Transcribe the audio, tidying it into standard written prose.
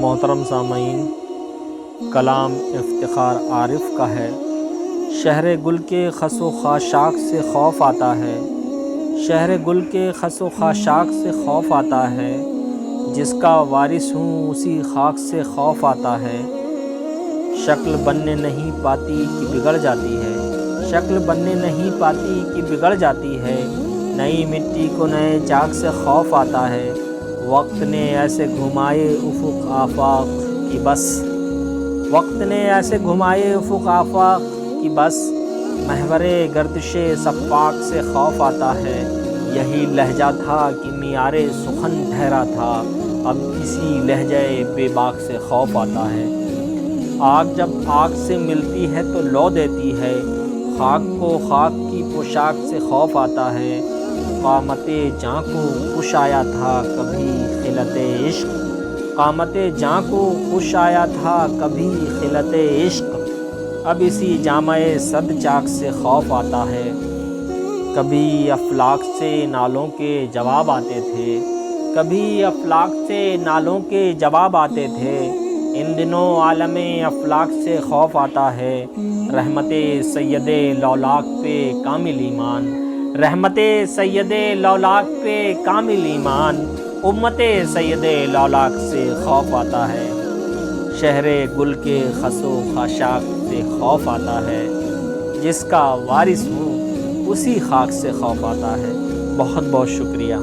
محترم سامعین، کلام افتخار عارف کا ہے۔ شہر گل کے خس و خاشاک سے خوف آتا ہے، شہر گل کے خس و خاشاک سے خوف آتا ہے، جس کا وارث ہوں اسی خاک سے خوف آتا ہے۔ شکل بننے نہیں پاتی کہ بگڑ جاتی ہے، شکل بننے نہیں پاتی کہ بگڑ جاتی ہے، نئی مٹی کو نئے چاک سے خوف آتا ہے۔ وقت نے ایسے گھمائے افق آفاق کی بس، وقت نے ایسے گھمائے افق آفاق کی بس، محور گردش سفاق سے خوف آتا ہے۔ یہی لہجہ تھا کہ معیار سخن ٹھہرا تھا، اب اسی لہجہ بے باک سے خوف آتا ہے۔ آگ جب آگ سے ملتی ہے تو لو دیتی ہے، خاک کو خاک کی پوشاک سے خوف آتا ہے۔ قامت جاں کو خوش آیا تھا کبھی خلعت عشق، قامت جاں کو خوش آیا تھا کبھی خلعت عشق، اب اسی جامع صد چاک سے خوف آتا ہے۔ کبھی افلاک سے نالوں کے جواب آتے تھے، کبھی افلاک سے نالوں کے جواب آتے تھے، ان دنوں عالم افلاک سے خوف آتا ہے۔ رحمت سید لولاک پہ کامل ایمان، رحمت سید لولاک پہ کامل ایمان، امت سید لولاک سے خوف آتا ہے۔ شہر گل کے خس و خاشاک سے خوف آتا ہے، جس کا وارث ہوں اسی خاک سے خوف آتا ہے۔ بہت بہت شکریہ۔